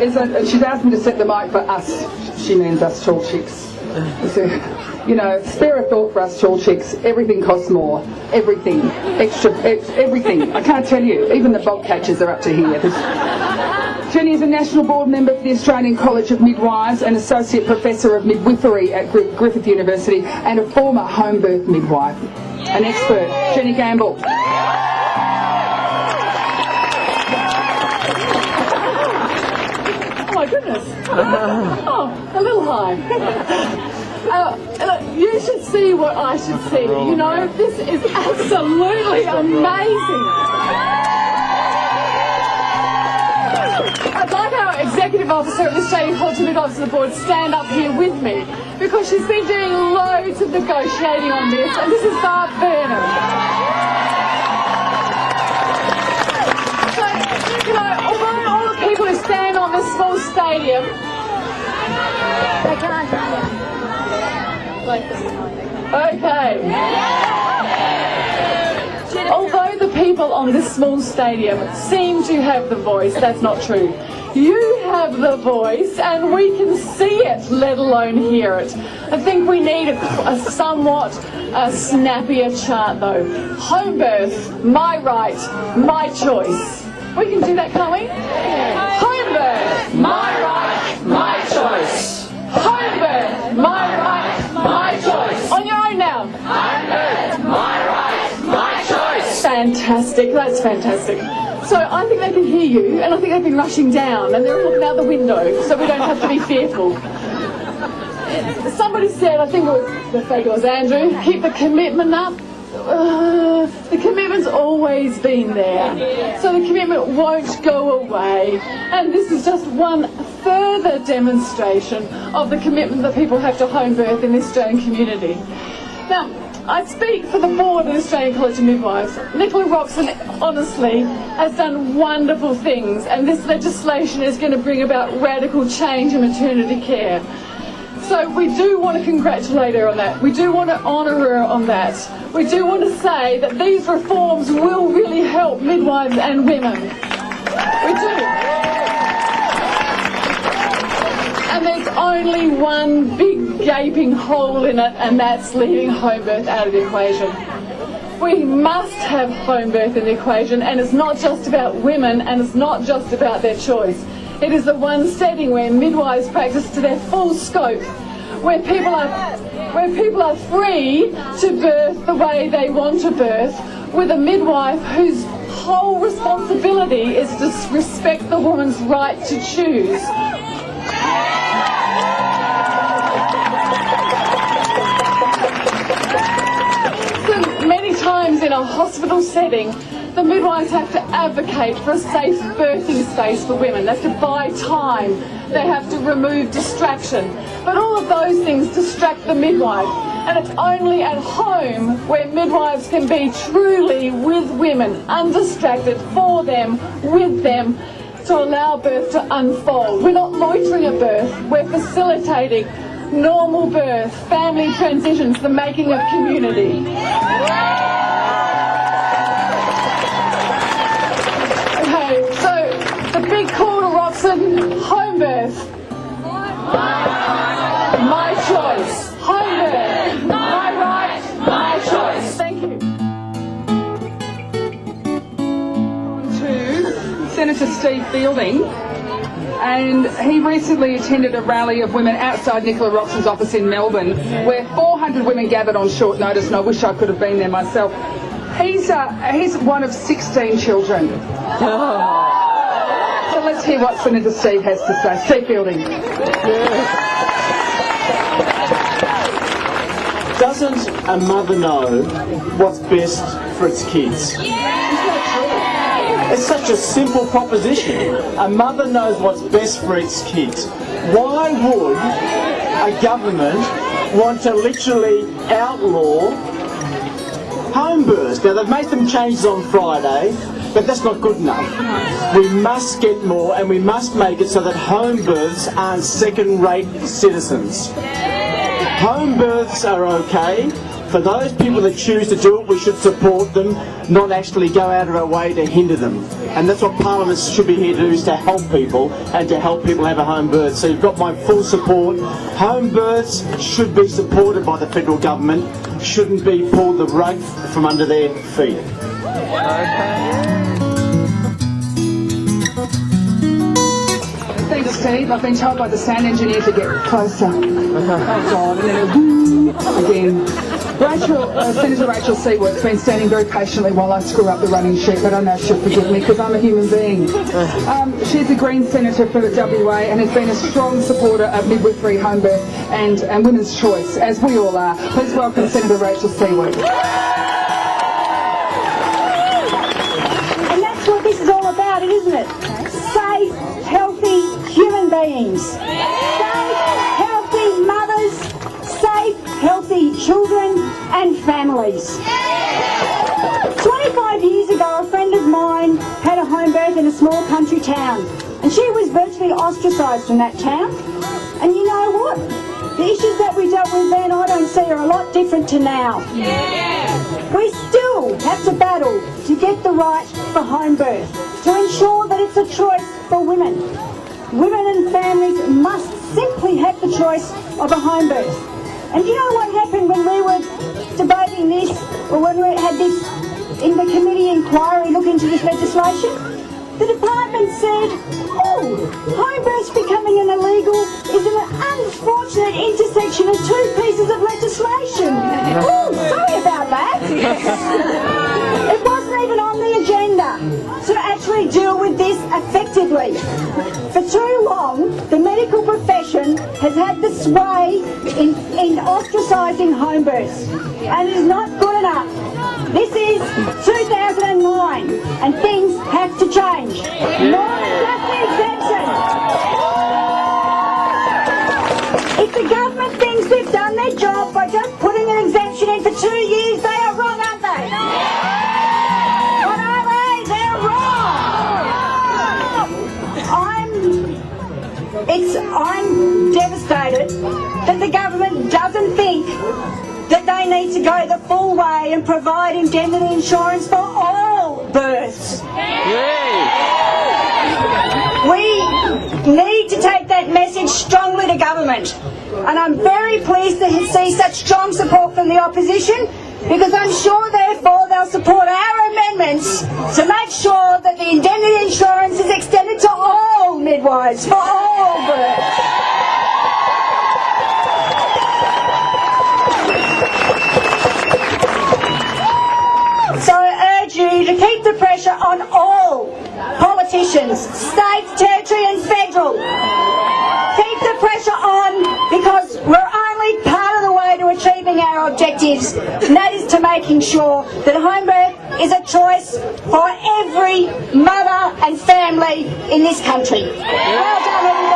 she's asked me to set the mic for us. She means us tall chicks. So, you know, spare a thought for us tall chicks. Everything costs more. Everything. Everything. I can't tell you. Even the bog catchers are up to here. Jenny is a national board member for the Australian College of Midwives, an associate professor of midwifery at Griffith University, and a former home birth midwife. An expert, Jenny Gamble. Oh my goodness. Oh, a little high. You should see what I should see. You know, this is absolutely amazing. I'd like our executive officer at the Australian College of Midwives of the board stand up here with me, because she's been doing loads of negotiating on this, and this is Barb Burnham. So, you know, although all the people who stand on this small stadium, they can't hear. Okay. Although the people on this small stadium seem to have the voice, that's not true. You have the voice, and we can see it, let alone hear it. I think we need a somewhat snappier chart, though. Home birth, my right, my choice. We can do that, can't we? Home birth, my right, my choice. Home birth, my right, my choice. On your own now. Home birth, my right, my choice. Fantastic, that's fantastic. So I think they can hear you, and I think they've been rushing down, and they're looking out the window, so we don't have to be fearful. Somebody said, I think it was Andrew, keep the commitment up. The commitment's always been there, so the commitment won't go away, and this is just one further demonstration of the commitment that people have to home birth in the Australian community. Now, I speak for the board of the Australian College of Midwives. Nicola Roxon, honestly, has done wonderful things, and this legislation is going to bring about radical change in maternity care. So we do want to congratulate her on that. We do want to honour her on that. We do want to say that these reforms will really help midwives and women. We do. And there's only one big gaping hole in it, and that's leaving home birth out of the equation. We must have home birth in the equation, and it's not just about women, and it's not just about their choice. It is the one setting where midwives practice to their full scope, where people are free to birth the way they want to birth, with a midwife whose whole responsibility is to respect the woman's right to choose. So many times in a hospital setting, the midwives have to advocate for a safe birthing space for women. They have to buy time. They have to remove distraction. But all of those things distract the midwife. And it's only at home where midwives can be truly with women, undistracted, for them, with them, to allow birth to unfold. We're not loitering at birth. We're facilitating normal birth, family transitions, the making of community. The big call to Roxon, home birth. My choice. Home birth. My right, my choice. Thank you. To Senator Steve Fielding, and he recently attended a rally of women outside Nicola Roxon's office in Melbourne, where 400 women gathered on short notice, and I wish I could have been there myself. He's one of 16 children. So let's hear what Senator Steve has to say. Steve Fielding. Doesn't a mother know what's best for its kids? It's such a simple proposition. A mother knows what's best for its kids. Why would a government want to literally outlaw home births? Now, they've made some changes on Friday, but that's not good enough. We must get more, and we must make it so that home births aren't second-rate citizens. Home births are okay. For those people that choose to do it, we should support them, not actually go out of our way to hinder them. And that's what Parliament should be here to do, is to help people and to help people have a home birth. So you've got my full support. Home births should be supported by the federal government, shouldn't be pulled the rug from under their feet. Thanks, Steve. I've been told by the sound engineer to get closer. Oh God, and then again. Senator Rachel Seaworth's been standing very patiently while I screw up the running sheet, but I know she'll forgive me because I'm a human being. She's a Green Senator for the WA and has been a strong supporter of midwifery, home birth and women's choice, as we all are. Please welcome Senator Rachel Seaworth. And that's what this is all about, isn't it? Safe, healthy human beings. Safe, healthy mothers. Safe, healthy children and families. 25 years ago, a friend of mine had a home birth in a small country town, and she was virtually ostracised from that town. And you know what? The issues that we dealt with then, I don't see, are a lot different to now. We still have to battle to get the right for home birth, to ensure that it's a choice for women. Women and families must simply have the choice of a home birth. And you know what happened when we were debating this, or when we had this in the committee inquiry look into this legislation? The department said, oh, home births becoming an illegal is an unfortunate intersection of two pieces of legislation. Oh, sorry about that. It wasn't even on the agenda to actually deal with this effectively. For too long, the medical profession has had the sway in ostracising home births, and it is not good enough. This is 2009, and things have to change. Not just the exemption. If the government thinks they've done their job by just putting an exemption in for 2 years, they are wrong, aren't they? What are they? They're wrong. I'm devastated that the government doesn't think that they need to go the full way and provide indemnity insurance for all births. We need to take that message strongly to government, and I'm very pleased to see such strong support from the opposition, because I'm sure therefore they'll support our amendments to make sure that the indemnity insurance is extended to all midwives for all births. So I urge you to keep the pressure on all politicians, state, territory and federal. Keep the pressure on, because we're only part of the way to achieving our objectives, and that is to making sure that home birth is a choice for every mother and family in this country. Well done, everybody.